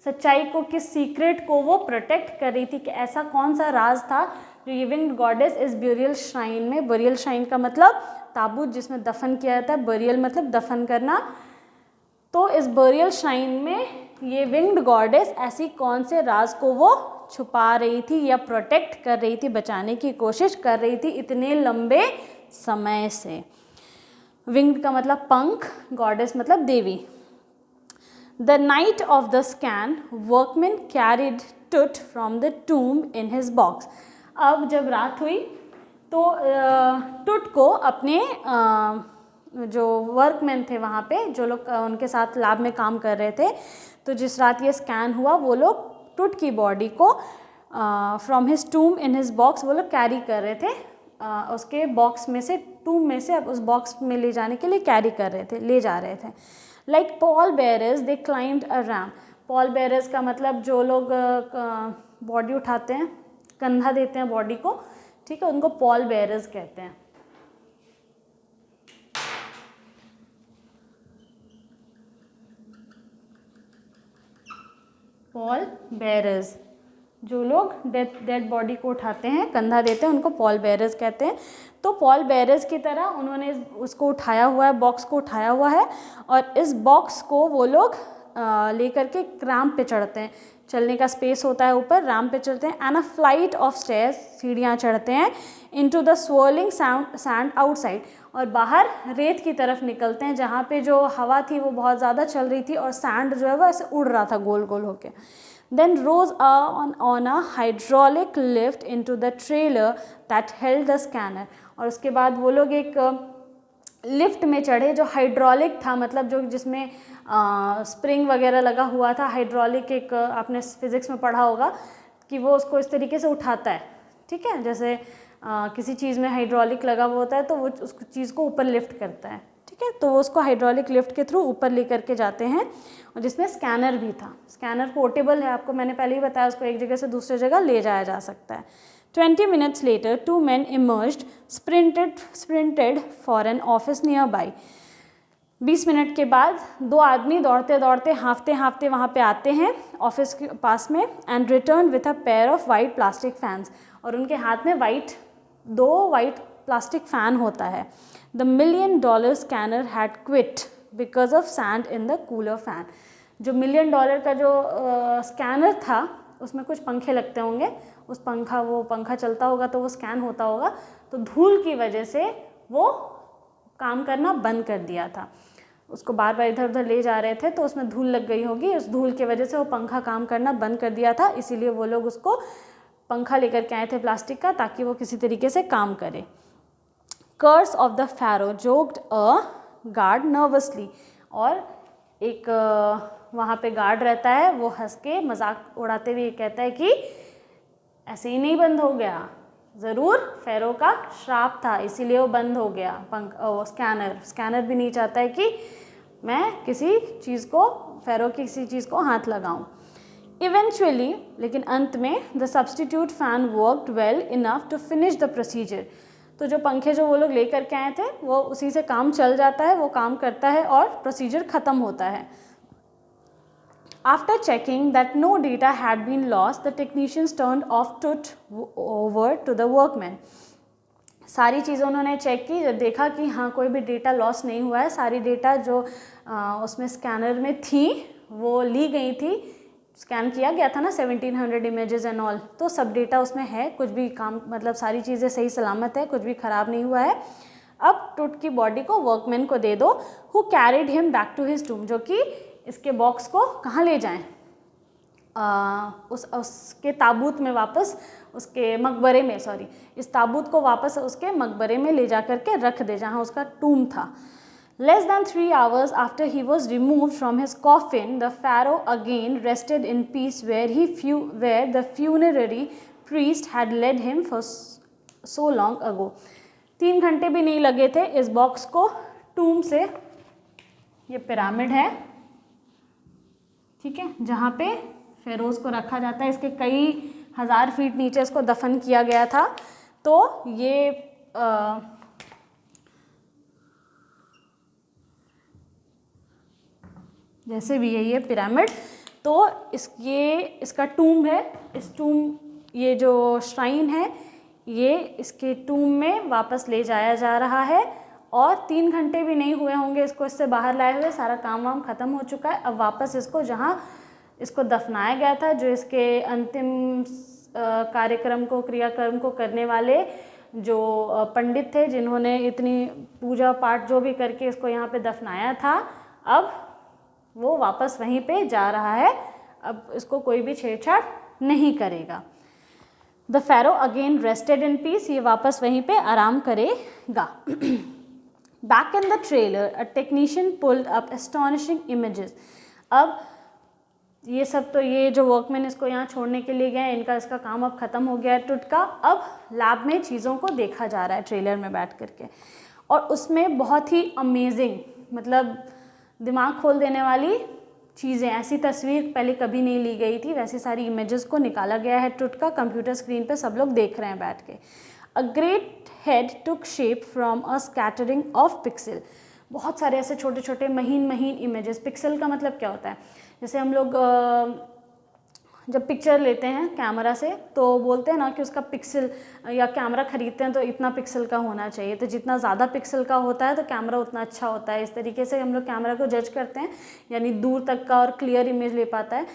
सच्चाई को, किस सीक्रेट को वो प्रोटेक्ट कर रही थी, कि ऐसा कौन सा राज था जो ये विंग्ड गॉडेस इस ब्यूरियल श्राइन में, ब्यूरियल श्राइन का मतलब ताबूत जिसमें दफन किया जाता है, बरियल मतलब दफन करना, तो इस बरियल श्राइन में ये विंग्ड गॉडेस ऐसी कौन से राज को वो छुपा रही थी या प्रोटेक्ट कर रही थी, बचाने की कोशिश कर रही थी इतने लंबे समय से। विंग्ड का मतलब पंख, गॉडेस मतलब देवी। The night of the scan workman carried Tut from the tomb in his box. अब जब रात हुई तो टुट को अपने जो वर्कमैन थे वहाँ पे, जो लोग उनके साथ लैब में काम कर रहे थे, तो जिस रात ये स्कैन हुआ वो लोग टुट की बॉडी को from his tomb in his box वो लोग कैरी कर रहे थे, उसके बॉक्स में से, टूम में से उस बॉक्स में ले जाने के लिए कैरी कर रहे थे, ले जा रहे थे। लाइक पॉल बेयरर्स दे क्लाइम्ड अ रैम्प। पॉल बेयरर्स का मतलब जो लोग बॉडी उठाते हैं, कंधा देते हैं बॉडी को, ठीक है, उनको पॉल बेयरर्स कहते हैं। पॉल बेयरर्स, जो लोग डेड बॉडी को उठाते हैं, कंधा देते हैं, उनको पॉल बेयरर्स कहते हैं। तो पॉल बेयरर्स की तरह उन्होंने उसको उठाया हुआ है, बॉक्स को उठाया हुआ है, और इस बॉक्स को वो लोग लेकर के रैंप पे चढ़ते हैं। चलने का स्पेस होता है ऊपर, रैंप पे चढ़ते हैं, and a flight of stairs, सीढ़ियाँ चढ़ते हैं, into the swirling sand outside, और बाहर रेत की तरफ निकलते हैं जहाँ पे जो हवा थी वो बहुत ज़्यादा चल रही थी और सैंड जो है वो ऐसे उड़ रहा था गोल गोल होके। Then rose on a hydraulic lift into the trailer that held the scanner, और उसके बाद वो लोग एक लिफ्ट में चढ़े जो हाइड्रोलिक था, मतलब जो जिसमें स्प्रिंग वगैरह लगा हुआ था। हाइड्रोलिक एक आपने फिज़िक्स में पढ़ा होगा कि वो उसको इस तरीके से उठाता है, ठीक है, जैसे किसी चीज़ में हाइड्रोलिक लगा हुआ होता है तो वो उस चीज़ को ऊपर लिफ्ट करता है, ठीक है। तो वो उसको हाइड्रोलिक लिफ्ट के थ्रू ऊपर ले करके जाते हैं, और जिसमें स्कैनर भी था। स्कैनर पोर्टेबल है, आपको मैंने पहले ही बताया, उसको एक जगह से दूसरी जगह ले जाया जा सकता है। 20 minutes later, 2 men emerged, sprinted for an office nearby. 20 minute के बाद 2 आदमी दौड़ते दौड़ते हाँफते हाँफते वहाँ पे आते हैं ऑफिस के पास में, and return with a pair of white plastic fans, और उनके हाथ में 2 वाइट प्लास्टिक फ़ैन होता है। The $1 million scanner had quit because of sand in the cooler fan. जो $1 million का जो स्कैनर था उसमें कुछ पंखे लगते होंगे, वो पंखा चलता होगा तो वो स्कैन होता होगा, तो धूल की वजह से वो काम करना बंद कर दिया था। उसको बार बार इधर उधर ले जा रहे थे तो उसमें धूल लग गई होगी, उस धूल की वजह से वो पंखा काम करना बंद कर दिया था, इसीलिए वो लोग उसको पंखा लेकर के आए थे प्लास्टिक का, ताकि वो किसी तरीके से काम करे। Curse of the pharaoh joked a guard nervously, और एक वहाँ पे गार्ड रहता है, वो हंस के मजाक उड़ाते हुए कहता है कि ऐसे ही नहीं बंद हो गया, ज़रूर फेरो का श्राप था इसीलिए वो बंद हो गया। स्कैनर भी नहीं चाहता है कि मैं किसी चीज़ को, फेरो की किसी चीज़ को हाथ लगाऊं। इवेंचुअली, लेकिन अंत में, the substitute fan worked well enough to finish the procedure. तो जो पंखे जो वो लोग लेकर के आए थे वो उसी से काम चल जाता है, वो काम करता है और प्रोसीजर ख़त्म होता है। After checking that no data had been lost, the technicians turned off Tut over to the workmen. सारी चीज़ें उन्होंने चेक की, जब देखा कि हाँ कोई भी डेटा लॉस नहीं हुआ है, सारी डेटा जो उसमें स्कैनर में थी वो ली गई थी, स्कैन किया गया था ना 1700 इमेजेस एंड ऑल, तो सब डेटा उसमें है, कुछ भी काम, मतलब सारी चीज़ें सही सलामत है, कुछ भी ख़राब नहीं हुआ है। अब टुट की बॉडी को वर्कमैन को दे दो, who carried him back to his tomb, जो कि इसके बॉक्स को कहाँ ले जाएं, उसके ताबूत में वापस, उसके मकबरे में, इस ताबूत को वापस उसके मकबरे में ले जा करके रख दे जहाँ उसका टूम था। Less than 3 hours after he was removed from his coffin, the pharaoh again rested in peace where the funerary priest had led him for so long ago. 3 घंटे भी नहीं लगे थे इस बॉक्स को टूम से, ये पिरामिड है, ठीक है, जहाँ पे फेरोज को रखा जाता है, इसके कई हज़ार फीट नीचे इसको दफन किया गया था। तो ये जैसे भी है ये पिरामिड, तो इसका टूम है, इस टूम, ये जो श्राइन है, ये इसके टूम में वापस ले जाया जा रहा है, और 3 घंटे भी नहीं हुए होंगे इसको इससे बाहर लाए हुए, सारा काम वाम ख़त्म हो चुका है। अब वापस इसको जहाँ इसको दफनाया गया था, जो इसके अंतिम कार्यक्रम को, क्रियाक्रम को करने वाले जो पंडित थे, जिन्होंने इतनी पूजा पाठ जो भी करके इसको यहाँ पे दफनाया था, अब वो वापस वहीं पे जा रहा है, अब इसको कोई भी छेड़छाड़ नहीं करेगा। The pharaoh again rested in peace, ये वापस वहीं पे आराम करेगा। Back in the trailer a technician pulled up astonishing images. अब ये सब तो ये जो वर्कमैन इसको यहाँ छोड़ने के लिए गए, इसका काम अब ख़त्म हो गया है टुट का। अब लैब में चीज़ों को देखा जा रहा है ट्रेलर में बैठ करके, और उसमें बहुत ही अमेजिंग, मतलब दिमाग खोल देने वाली चीज़ें, ऐसी तस्वीर पहले कभी नहीं ली गई थी, वैसी सारी इमेजेस को निकाला गया है टुट का, कंप्यूटर स्क्रीन पे सब लोग देख रहे हैं बैठ के। A great head took shape from a scattering of pixel. बहुत सारे ऐसे छोटे छोटे महीन इमेजेस, पिक्सल का मतलब क्या होता है, जैसे हम लोग जब पिक्चर लेते हैं कैमरा से तो बोलते हैं ना कि उसका पिक्सल, या कैमरा ख़रीदते हैं तो इतना पिक्सल का होना चाहिए, तो जितना ज़्यादा पिक्सल का होता है तो कैमरा उतना अच्छा होता है। इस तरीके से हम लोग कैमरा को जज करते हैं, यानी दूर तक का और क्लियर इमेज ले पाता है।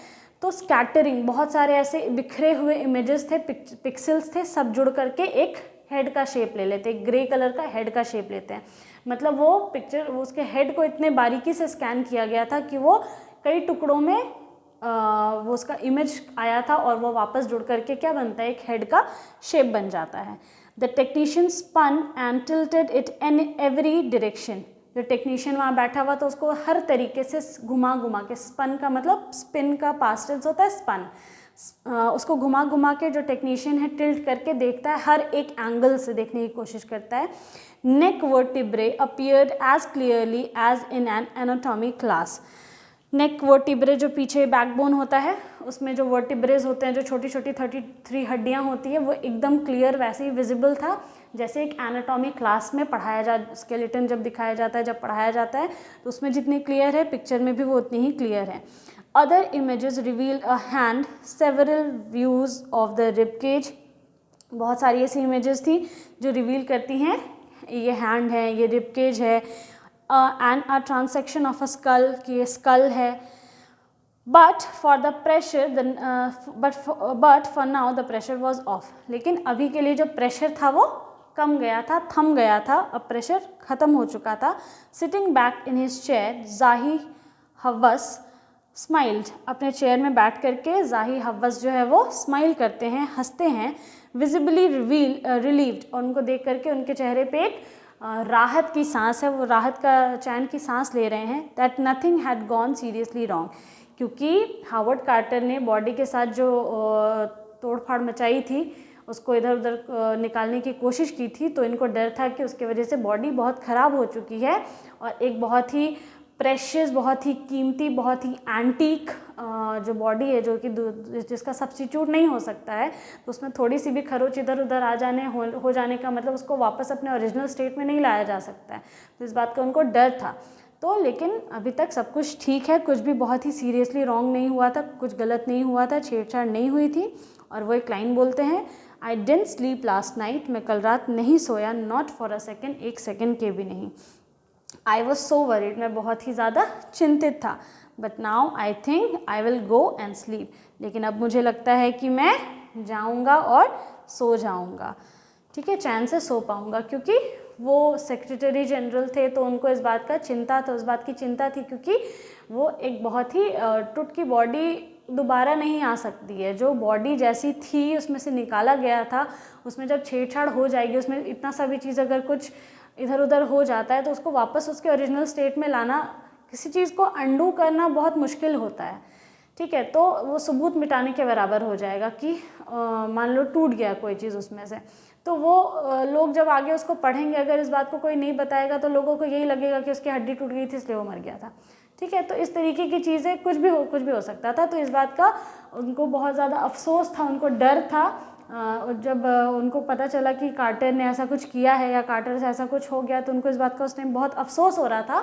तो स्कैटरिंग, बहुत सारे ऐसे बिखरे हुए इमेजेस थे, पिक्सल्स थे, सब जुड़ करके एक हेड का शेप ले लेते हैं, ग्रे कलर का हेड का शेप लेते हैं। मतलब वो पिक्चर, वो उसके हेड को इतने बारीकी से स्कैन किया गया था कि वो कई टुकड़ों में वो उसका इमेज आया था और वो वापस जुड़ करके क्या बनता है, एक हेड का शेप बन जाता है। The technician spun and tilted it in every direction. जो टेक्नीशियन वहाँ बैठा हुआ तो उसको हर तरीके से घुमा घुमा के, स्पन का मतलब स्पिन का पास्ट टेंस होता है स्पन, उसको घुमा घुमा के जो टेक्नीशियन है टिल्ट करके देखता है, हर एक एंगल से देखने की कोशिश करता है। Neck vertebrae appeared as clearly as in an anatomy class. Neck vertebrae जो पीछे बैकबोन होता है, उसमें जो वर्टिब्रेज होते हैं, जो छोटी छोटी 33 हड्डियाँ होती है, वो एकदम क्लियर वैसे ही विजिबल था जैसे एक एनाटॉमी क्लास में पढ़ाया स्केलेटन जब दिखाया जाता है, जब पढ़ाया जाता है तो उसमें जितनी क्लियर है पिक्चर में भी वो उतनी ही क्लियर है। Other images reveal a hand, several views of the rib cage. बहुत सारी ऐसी इमेजेस थी जो रिवील करती हैं ये हैंड है, ये रिब केज है, and a transection of a skull, कि ये स्कल है। But for the pressure but for now the pressure was off. लेकिन अभी के लिए जो प्रेशर था वो कम गया था, थम गया था, अब प्रेशर ख़त्म हो चुका था। Sitting back in his chair Zahi Hawass smiled. अपने चेयर में बैठ करके ज़ाही हव्वस जो है वो स्माइल करते हैं, हंसते हैं। विजिबली रिलीव्ड, और उनको देख करके उनके चेहरे पे एक राहत की सांस है, वो राहत का चैन की सांस ले रहे हैं। That nothing had gone seriously wrong, क्योंकि हावर्ड कार्टर ने बॉडी के साथ जो तोड़फाड़ मचाई थी, उसको इधर उधर निकालने की कोशिश की थी, तो इनको डर था कि उसकी वजह से बॉडी बहुत ख़राब हो चुकी है और एक बहुत ही प्रेशियस, बहुत ही कीमती, बहुत ही एंटीक जो बॉडी है, जो कि जिसका सब्स्टिट्यूट नहीं हो सकता है, तो उसमें थोड़ी सी भी खरोच इधर उधर आ जाने हो जाने का मतलब उसको वापस अपने ओरिजिनल स्टेट में नहीं लाया जा सकता है। तो इस बात का उनको डर था। तो लेकिन अभी तक सब कुछ ठीक है, कुछ भी बहुत ही सीरियसली रॉन्ग नहीं हुआ था, कुछ गलत नहीं हुआ था, छेड़छाड़ नहीं हुई थी। और वो एक लाइन बोलते हैं, I didn't sleep last night, मैं कल रात नहीं सोया, नॉट फॉर अ सेकेंड, एक सेकेंड के भी नहीं। आई वॉज सो वरीड, मैं बहुत ही ज़्यादा चिंतित था। But now I think I will go and sleep, लेकिन अब मुझे लगता है कि मैं जाऊँगा और सो जाऊँगा, ठीक है, चैन से सो पाऊँगा। क्योंकि वो सेक्रेटरी जनरल थे तो उनको इस बात का चिंता था, उस बात की चिंता थी, क्योंकि वो एक बहुत ही टूट की बॉडी दोबारा नहीं आ सकती है। जो बॉडी जैसी थी उसमें से निकाला गया था, उसमें जब छेड़छाड़ हो जाएगी, उसमें इतना सा भी चीज़ अगर कुछ इधर उधर हो जाता है तो उसको वापस उसके ओरिजिनल स्टेट में लाना, किसी चीज़ को अंडू करना बहुत मुश्किल होता है, ठीक है। तो वो सबूत मिटाने के बराबर हो जाएगा कि मान लो टूट गया कोई चीज़ उसमें से, तो वो लोग जब आगे उसको पढ़ेंगे, अगर इस बात को कोई नहीं बताएगा तो लोगों को यही लगेगा कि उसकी हड्डी टूट गई थी इसलिए वो मर गया था, ठीक है। तो इस तरीके की चीज़ें कुछ भी हो सकता था। तो इस बात का उनको बहुत ज़्यादा अफसोस था, उनको डर था। जब उनको पता चला कि कार्टर ने ऐसा कुछ किया है या कार्टर से ऐसा कुछ हो गया, तो उनको इस बात का उस टाइम बहुत अफसोस हो रहा था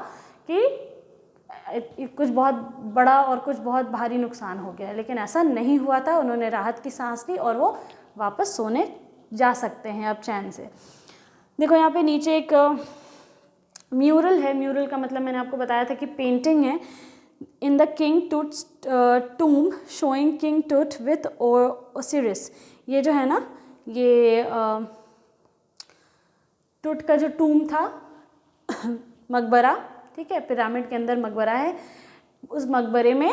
कि कुछ बहुत बड़ा और कुछ बहुत भारी नुकसान हो गया। लेकिन ऐसा नहीं हुआ था, उन्होंने राहत की सांस ली और वो वापस सोने जा सकते हैं अब चैन से। देखो यहाँ पे नीचे एक म्यूरल है। म्यूरल का मतलब मैंने आपको बताया था कि पेंटिंग है। इन द किंग टूट टूम शोइंग किंग टूट विथ ओसिरिस। ये जो है ना, ये टूट का जो टूम था मकबरा, ठीक है, पिरामिड के अंदर मकबरा है, उस मकबरे में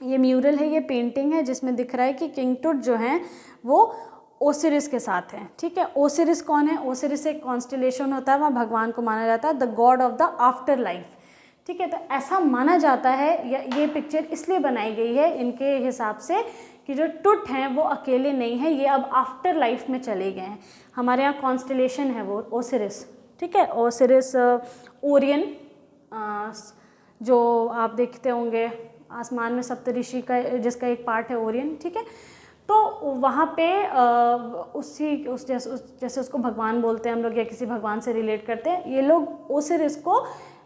ये म्यूरल है, ये पेंटिंग है, जिसमें दिख रहा है कि किंग टूट जो हैं वो ओसिरिस के साथ हैं, ठीक है। ओसिरिस कौन है? ओसिरिस एक कॉन्स्टेलेशन होता है, वहाँ भगवान को माना जाता है, the God of the after life, ठीक है। तो ऐसा माना जाता है, ये पिक्चर इसलिए बनाई गई है इनके हिसाब से कि जो टुट हैं वो अकेले नहीं हैं, ये अब आफ्टर लाइफ में चले गए हैं। हमारे यहाँ कॉन्स्टेलेशन है वो ओसिरिस, ठीक है। ओसिरिस ओरियन, जो आप देखते होंगे आसमान में सप्तऋषि का जिसका एक पार्ट है ओरियन, ठीक है। तो वहाँ पे जैसे उसको भगवान बोलते हैं हम लोग या किसी भगवान से रिलेट करते हैं, ये लोग ओसिरिस को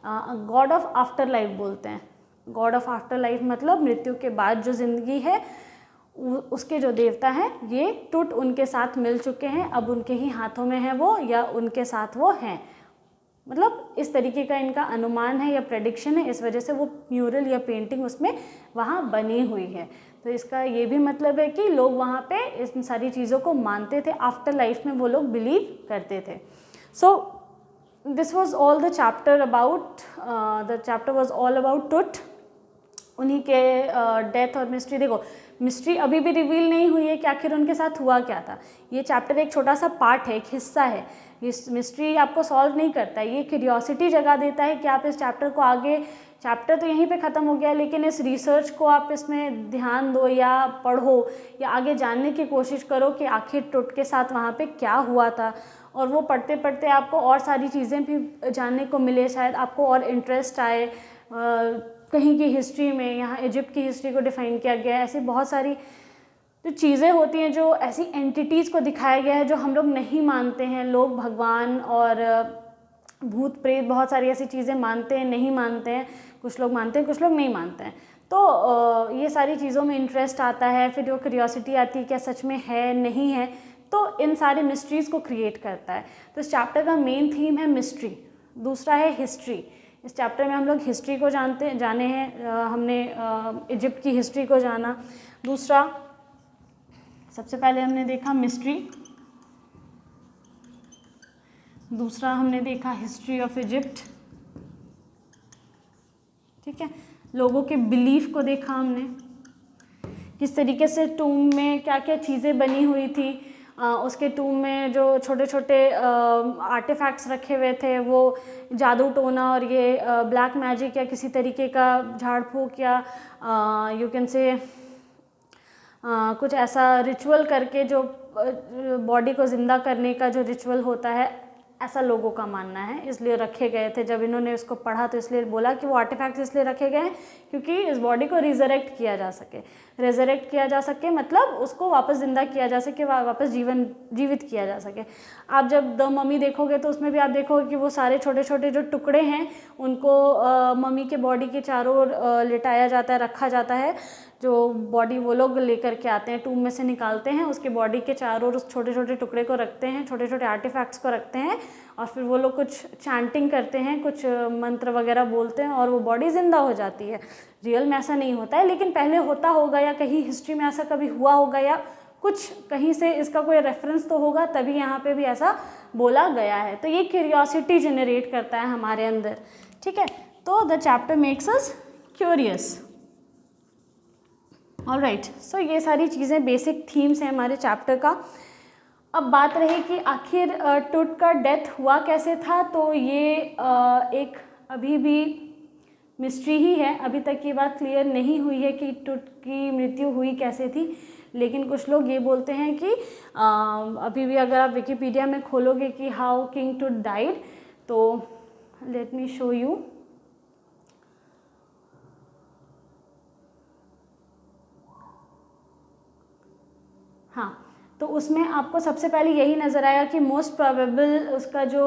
गॉड ऑफ आफ्टर लाइफ बोलते हैं, गॉड ऑफ आफ्टर लाइफ मतलब मृत्यु के बाद जो ज़िंदगी है उसके जो देवता हैं ये टुट उनके साथ मिल चुके हैं, अब उनके ही हाथों में है वो या उनके साथ वो हैं। मतलब इस तरीके का इनका अनुमान है या प्रेडिक्शन है, इस वजह से वो म्यूरल या पेंटिंग उसमें वहाँ बनी हुई है। तो इसका ये भी मतलब है कि लोग वहाँ पे इन सारी चीज़ों को मानते थे, आफ्टर लाइफ में वो लोग बिलीव करते थे। So this was all the chapter about the chapter was all about टुट, उन्हीं के डेथ और मिस्ट्री। देखो मिस्ट्री अभी भी रिवील नहीं हुई है कि आखिर उनके साथ हुआ क्या था। ये चैप्टर एक छोटा सा पार्ट है, एक हिस्सा है, ये मिस्ट्री आपको सॉल्व नहीं करता है, ये क्यूरियोसिटी जगा देता है कि आप इस चैप्टर को आगे, चैप्टर तो यहीं पे ख़त्म हो गया है लेकिन इस रिसर्च को आप इसमें ध्यान दो या पढ़ो या आगे जानने की कोशिश करो कि आखिर टुट के साथ वहाँ पे क्या हुआ था। और वो पढ़ते पढ़ते आपको और सारी चीज़ें भी जानने को मिले, शायद आपको और इंटरेस्ट आए कहीं की हिस्ट्री में। यहाँ इजिप्ट की हिस्ट्री को डिफ़ाइन किया गया है, ऐसी बहुत सारी जो चीज़ें होती हैं, जो ऐसी एंटिटीज़ को दिखाया गया है जो हम लोग नहीं मानते हैं। लोग भगवान और भूत प्रेत बहुत सारी ऐसी चीज़ें मानते हैं, नहीं मानते हैं, कुछ लोग मानते हैं कुछ लोग नहीं मानते हैं। तो ये सारी चीज़ों में इंटरेस्ट आता है, फिर जो क्यूरियोसिटी आती है क्या सच में है नहीं है, तो इन सारी मिस्ट्रीज़ को क्रिएट करता है। तो इस चैप्टर का मेन थीम है मिस्ट्री, दूसरा है हिस्ट्री। इस चैप्टर में हम लोग हिस्ट्री को जाने हैं, हमने इजिप्ट की हिस्ट्री को जाना। दूसरा सबसे पहले हमने देखा मिस्ट्री, दूसरा हमने देखा हिस्ट्री ऑफ इजिप्ट, ठीक है। लोगों के बिलीफ को देखा हमने, किस तरीके से टूम में क्या क्या चीज़ें बनी हुई थी, उसके टूम में जो छोटे छोटे आर्टिफैक्ट्स रखे हुए थे वो जादू टोना और ये ब्लैक मैजिक या किसी तरीके का झाड़ फूक या यू कैन से कुछ ऐसा रिचुअल करके जो बॉडी को ज़िंदा करने का जो रिचुअल होता है, ऐसा लोगों का मानना है, इसलिए रखे गए थे। जब इन्होंने इसको पढ़ा तो इसलिए बोला कि वो आर्टिफैक्ट्स इसलिए रखे गए हैं क्योंकि इस बॉडी को रिजरेक्ट किया जा सके। रिजरेक्ट किया जा सके मतलब उसको वापस ज़िंदा किया जा सके, वापस जीवित किया जा सके। आप जब द ममी देखोगे तो उसमें भी आप देखोगे कि वो सारे छोटे छोटे जो टुकड़े हैं उनको मम्मी के बॉडी के चारों ओर लिटाया जाता है, रखा जाता है। जो बॉडी वो लोग लेकर के आते हैं, टूम में से निकालते हैं, उसके बॉडी के चारों ओर उस छोटे छोटे टुकड़े को रखते हैं, छोटे छोटे आर्टिफैक्ट्स को रखते हैं और फिर वो लोग कुछ चैंटिंग करते हैं, कुछ मंत्र वगैरह बोलते हैं और वो बॉडी ज़िंदा हो जाती है। रियल में ऐसा नहीं होता है, लेकिन पहले होता होगा या कहीं हिस्ट्री में ऐसा कभी हुआ होगा या कुछ कहीं से इसका कोई रेफरेंस तो होगा, तभी यहाँ पे भी ऐसा बोला गया है। तो ये क्यूरियोसिटी जनरेट करता है हमारे अंदर, ठीक है। तो the chapter makes us curious. Alright, so ये सारी चीज़ें बेसिक थीम्स हैं हमारे चैप्टर का। अब बात रही कि आखिर टुट का डेथ हुआ कैसे था, तो ये एक अभी भी मिस्ट्री ही है। अभी तक ये बात क्लियर नहीं हुई है कि टुट की मृत्यु हुई कैसे थी, लेकिन कुछ लोग ये बोलते हैं कि अभी भी अगर आप विकिपीडिया में खोलोगे कि हाउ किंग टुट डाइड, तो लेट मी शो यू। हाँ, तो उसमें आपको सबसे पहले यही नज़र आएगा कि मोस्ट प्रोबेबल उसका जो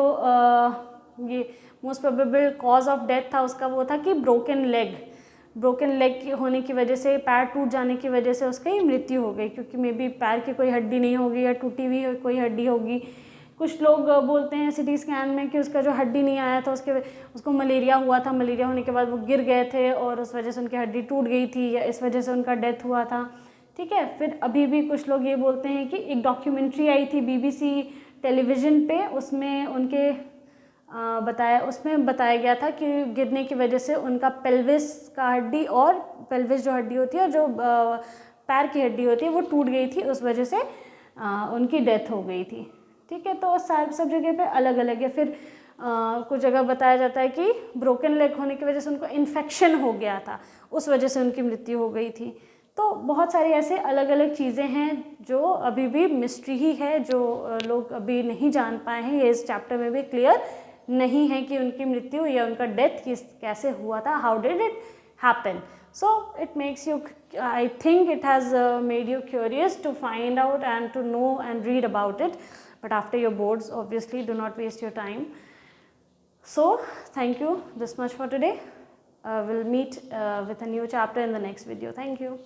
ये most probable cause of death था उसका वो था कि ब्रोकन लेग होने की वजह से, पैर टूट जाने की वजह से उसकी मृत्यु हो गई, क्योंकि मे बी पैर की कोई हड्डी नहीं होगी या टूटी हुई कोई हड्डी होगी। कुछ लोग बोलते हैं सिटी स्कैन में कि उसका जो हड्डी नहीं आया था उसको मलेरिया हुआ था, मलेरिया होने के बाद वो गिर गए थे और उस वजह से उनकी हड्डी टूट गई थी या इस वजह से उनका डेथ हुआ था, ठीक है। फिर अभी भी कुछ लोग ये बोलते हैं कि एक डॉक्यूमेंट्री आई थी BBC टेलीविज़न पे, उसमें उनके उसमें बताया गया था कि गिरने की वजह से उनका पेल्विस का हड्डी और पेल्विस जो हड्डी होती है और जो पैर की हड्डी होती है वो टूट गई थी, उस वजह से उनकी डेथ हो गई थी, ठीक है। तो सब जगह पे अलग अलग है। फिर कुछ जगह बताया जाता है कि ब्रोकन लेग होने की वजह से उनको इन्फेक्शन हो गया था, उस वजह से उनकी मृत्यु हो गई थी। तो बहुत सारी ऐसे अलग अलग चीज़ें हैं जो अभी भी मिस्ट्री ही है, जो लोग अभी नहीं जान पाए हैं। ये इस चैप्टर में भी क्लियर नहीं है कि उनकी मृत्यु या उनका डेथ कैसे हुआ था, how did it happen. So it makes you, I think it has made you curious to find out and to know and read about it, but after your boards obviously do not waste your time. So thank you this much for today. we'll meet with a new chapter in the next video. Thank you.